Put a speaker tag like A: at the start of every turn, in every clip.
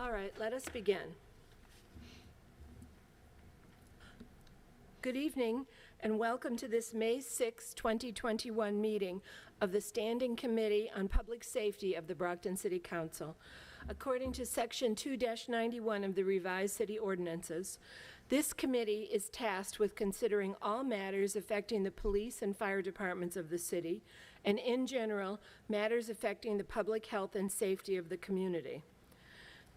A: All right, let us begin. Good evening, and welcome to this May 6, 2021 meeting of the Standing Committee on Public Safety of the Brockton City Council. According to Section 2-91 of the Revised City Ordinances, this committee is tasked with considering all matters affecting the police and fire departments of the city, and in general, matters affecting the public health and safety of the community.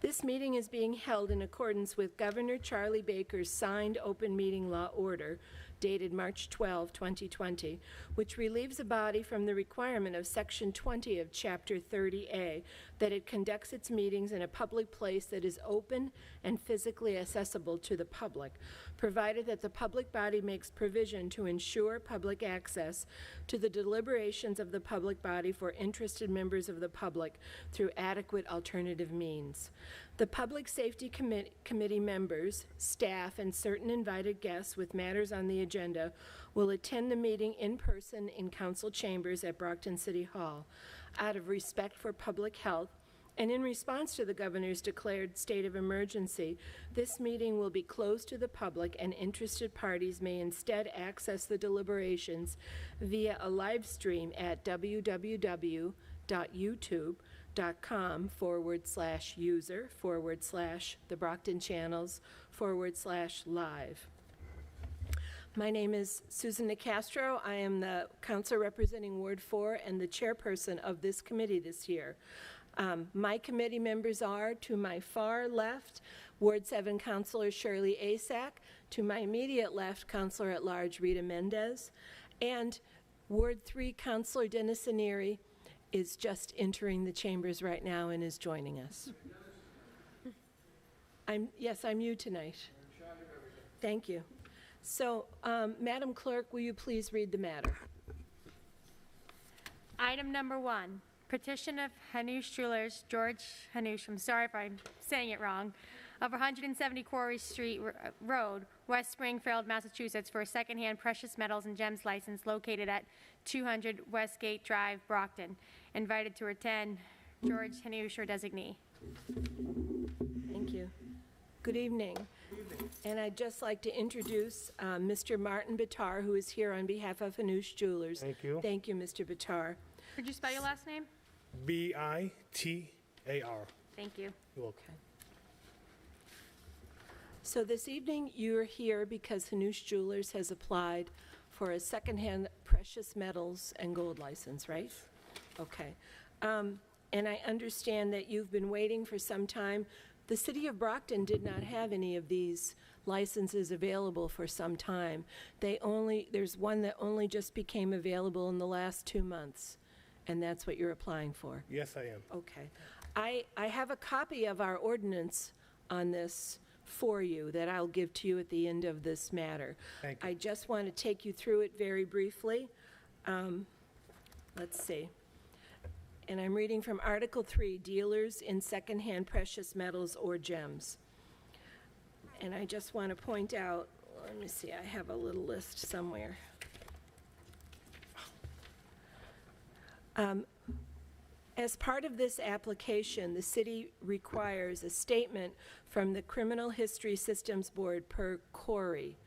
A: This meeting is being held in accordance with Governor Charlie Baker's signed open meeting law order dated March 12, 2020, which relieves a body from the requirement of Section 20 of Chapter 30A that it conducts its meetings in a public place that is open and physically accessible to the public, provided that the public body makes provision to ensure public access to the deliberations of the public body for interested members of the public through adequate alternative means. The Public Safety Committee members, staff, and certain invited guests with matters on the agenda will attend the meeting in person in council chambers at Brockton City Hall. Out of respect for public health, and in response to the governor's declared state of emergency, this meeting will be closed to the public, and interested parties may instead access the deliberations via a live stream at www.youtube.com/user/TheBrocktonChannels/live. My name is Susan Nicastro. I am the council representing Ward 4 and the chairperson of this committee this year. My committee members are, to my far left, Ward 7 Councilor Shirley Asak, to my immediate left, Councilor at Large Rita Mendez, and Ward 3 Councilor Dennis Aneri is just entering the chambers right now and is joining us. Yes, I'm you tonight. Thank you. So, Madam Clerk, will you please read the matter?
B: Item number 1, petition of Hanush Jewelers, George Hanush, I'm sorry if I'm saying it wrong, of 170 Quarry Street Road, West Springfield, Massachusetts, for a secondhand precious metals and gems license located at 200 Westgate Drive, Brockton. Invited to attend, George Hanush or designee.
A: Thank you. Good evening. And I'd just like to introduce Mr. Martin Bitar, who is here on behalf of Hanush Jewelers.
C: Thank you.
A: Thank you, Mr. Bitar.
B: Could you spell your last name?
C: Bitar.
B: Thank you.
C: You're welcome.
A: Okay. So this evening you're here because Hanush Jewelers has applied for a secondhand precious metals and gold license, right? Okay. And I understand that you've been waiting for some time. The city of Brockton did not have any of these licenses available for some time. There's one that only just became available in the last 2 months, and that's what you're applying for.
C: Yes, I am.
A: Okay. I have a copy of our ordinance on this for you that I'll give to you at the end of this matter.
C: Thank you.
A: I just want to take you through it very briefly. Let's see. And I'm reading from Article 3, Dealers in Secondhand Precious Metals or Gems. And I just want to point out, let me see, I have a little list somewhere. As part of this application, the city requires a statement from the Criminal History Systems Board per Corey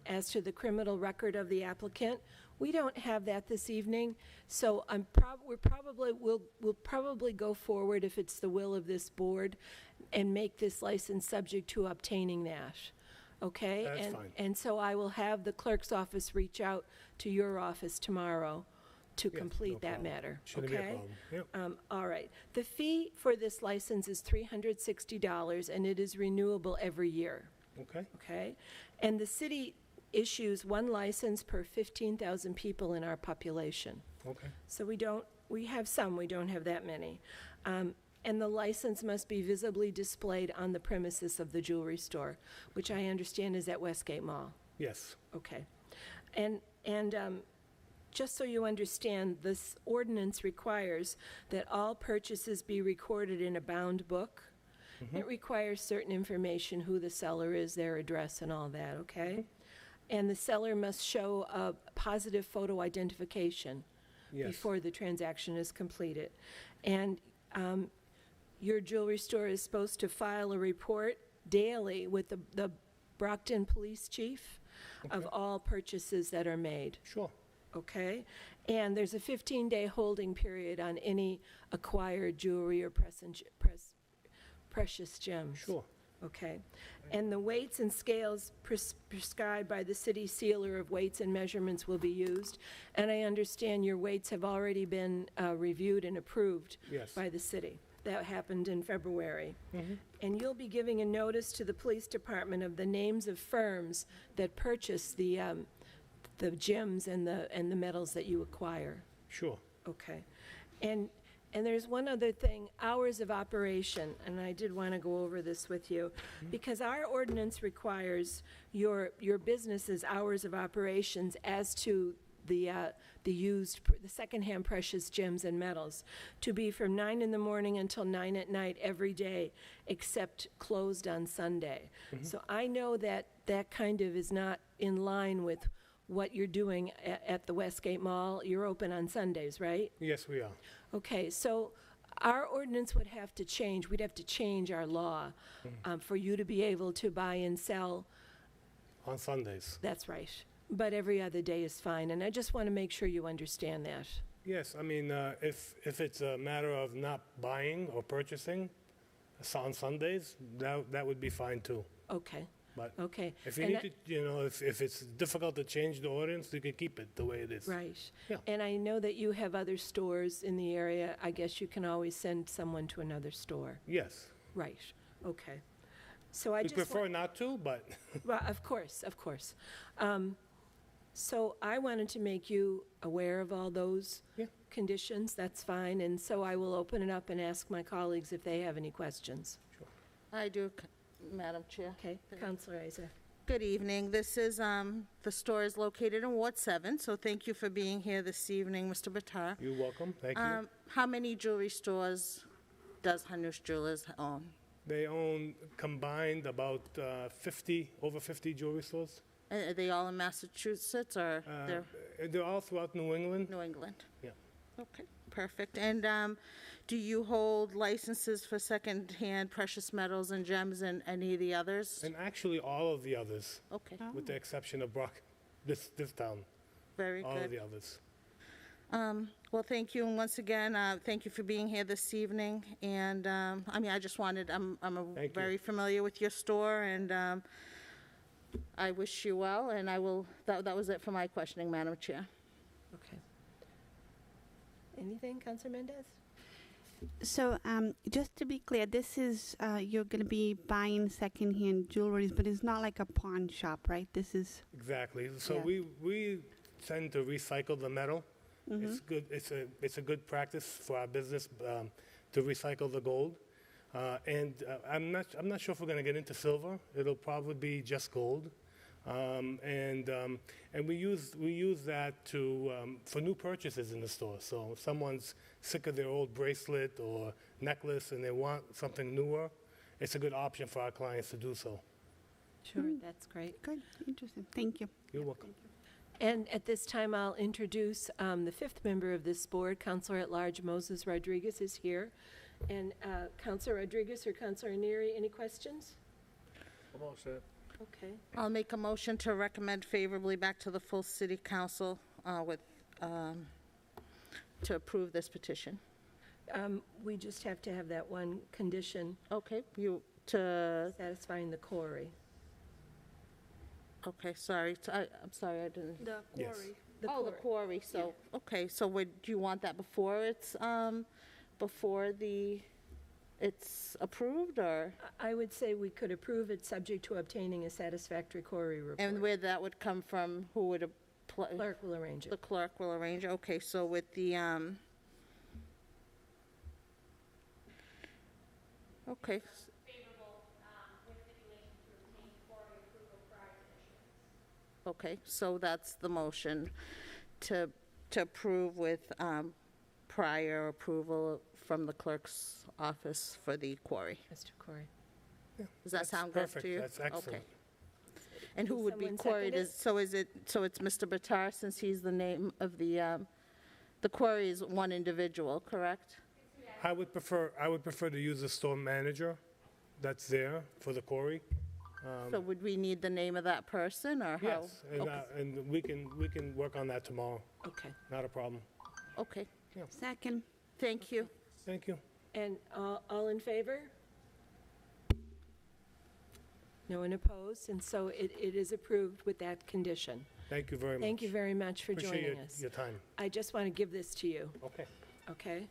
A: as to the criminal record of the applicant. We don't have that this evening, so we'll probably go forward, if it's the will of this board, and make this license subject to obtaining that. Okay?
C: That's fine.
A: And so I will have the clerk's office reach out to your office tomorrow to complete that matter.
C: Shouldn't
A: okay?
C: be a problem. Yep.
A: All right. The fee for this license is $360, and it is renewable every year.
C: Okay.
A: Okay? And the city issues one license per 15,000 people in our population.
C: Okay.
A: So we have some, we don't have that many. And the license must be visibly displayed on the premises of the jewelry store, which I understand is at Westgate Mall.
C: Yes.
A: Okay. And just so you understand, this ordinance requires that all purchases be recorded in a bound book. Mm-hmm. It requires certain information, who the seller is, their address, and all that, okay? Mm-hmm. And the seller must show a positive photo identification before the transaction is completed. And your jewelry store is supposed to file a report daily with the Brockton Police Chief of all purchases that are made,
C: Sure.
A: okay? And there's a 15-day holding period on any acquired jewelry or precious gems.
C: Sure.
A: Okay. And the weights and scales prescribed by the city sealer of weights and measurements will be used. And I understand your weights have already been reviewed and approved
C: Yes.
A: by the city. That happened in February. And you'll be giving a notice to the police department of the names of firms that purchase the gems and the metals that you acquire.
C: Sure.
A: Okay. And there's one other thing, hours of operation, and I did want to go over this with you, because our ordinance requires your business's hours of operations as to the secondhand precious gems and metals to be from 9 in the morning until 9 at night every day, except closed on Sunday. So I know that that kind of is not in line with what you're doing at the Westgate Mall. You're open on Sundays, right?
C: Yes, we are.
A: Okay, so our ordinance would have to change. We'd have to change our law for you to be able to buy and sell.
C: On Sundays.
A: That's right. But every other day is fine, and I just want to make sure you understand that.
C: Yes, I mean, if it's a matter of not buying or purchasing on Sundays, that would be fine too.
A: Okay,
C: But
A: okay.
C: if you
A: And
C: need to, if it's difficult to change the ordinance, you can keep it the way it is.
A: Right.
C: Yeah.
A: And I know that you have other stores in the area. I guess you can always send someone to another store.
C: Yes.
A: Right, okay. So I
C: We
A: just
C: prefer not to, but
A: Well, of course, of course. So I wanted to make you aware of all those
C: Yeah.
A: conditions, that's fine, and so I will open it up and ask my colleagues if they have any questions.
D: I do, Madam Chair.
A: Okay, Counselor Iser.
D: Good evening. This is, the store is located in Ward 7, so thank you for being here this evening, Mr. Batar.
C: you're welcome. Thank you.
D: How many jewelry stores does Hanush Jewelers own?
C: They own combined about over 50 jewelry stores.
D: Are they all in Massachusetts or they're
C: They're all throughout New England.
D: New England?
C: Yeah.
D: Okay, perfect. And do you hold licenses for secondhand precious metals and gems and any of the others?
C: And actually, all of the others,
D: Okay,
C: with the exception of this town,
D: very
C: all of
D: good.
C: the others.
D: Well, thank you, and once again, thank you for being here this evening. And, I mean, I just wanted, I'm
C: Thank you.
D: very familiar with your store, and I wish you well, and I will, that was it for my questioning, Madam Chair.
A: Okay. Anything, Counselor Mendez?
E: So, just to be clear, this is, you're going to be buying secondhand jewelry, but it's not like a pawn shop, right? This is,
C: Exactly. So
E: Yeah.
C: we tend to recycle the metal. It's good. It's a good practice for our business to recycle the gold. And I'm not sure if we're going to get into silver. It'll probably be just gold. And we use that for new purchases in the store. So if someone's sick of their old bracelet or necklace and they want something newer, it's a good option for our clients to do so.
A: Sure, that's great.
E: good, interesting, thank you.
C: You're welcome.
A: And at this time, I'll introduce the fifth member of this board, Counselor at Large Moses Rodriguez is here. And Counselor Rodriguez or Counselor Neary, any questions?
C: I'm all set.
A: Okay.
D: I'll make a motion to recommend favorably back to the full city council with, to approve this petition.
A: We just have to have that one condition,
D: Okay,
A: satisfying the quarry.
D: okay, sorry, I'm sorry, I didn't.
A: The
C: Yes.
A: quarry.
D: Oh, the quarry, so, okay, so do you want that before it's approved, or?
A: I would say we could approve it subject to obtaining a satisfactory quarry
D: And
A: report.
D: where that would come from, who would apply?
A: Clerk will arrange
D: The
A: it.
D: clerk will arrange, okay, so with the, okay, okay, so that's the motion to approve with prior approval from the clerk's office for the quarry.
A: Mr. Quarry.
D: Does that
C: That's
D: sound good
C: perfect.
D: to you?
C: That's excellent.
D: Okay. And who
A: Will
D: would be
A: someone
D: quarried?
A: second it?
D: So it's Mr. Batar, since he's the name of the quarry is one individual, correct?
C: I would prefer to use the store manager that's there for the quarry.
D: So would we need the name of that person, or how?
C: Yes, and we can work on that tomorrow.
A: Okay.
C: Not a problem.
D: Okay,
E: Second.
D: thank you.
C: Thank you.
A: And all in favor? No one opposed, and so it is approved with that condition.
C: Thank you very much.
A: Thank you very much for joining
C: Appreciate
A: us.
C: your time.
A: I just want to give this to you,
C: Okay.
A: okay?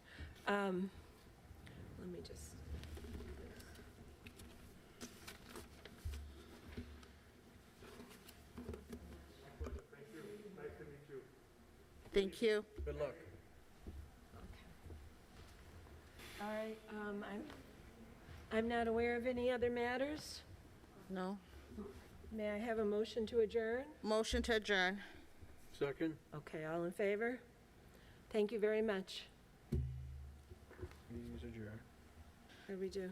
A: Let me just...
D: Thank you.
C: Good luck.
A: All right, I'm not aware of any other matters.
D: No?
A: May I have a motion to adjourn?
D: Motion to adjourn.
F: Second?
A: Okay, all in favor? Thank you very much.
F: Meeting is adjourned.
A: How do we do?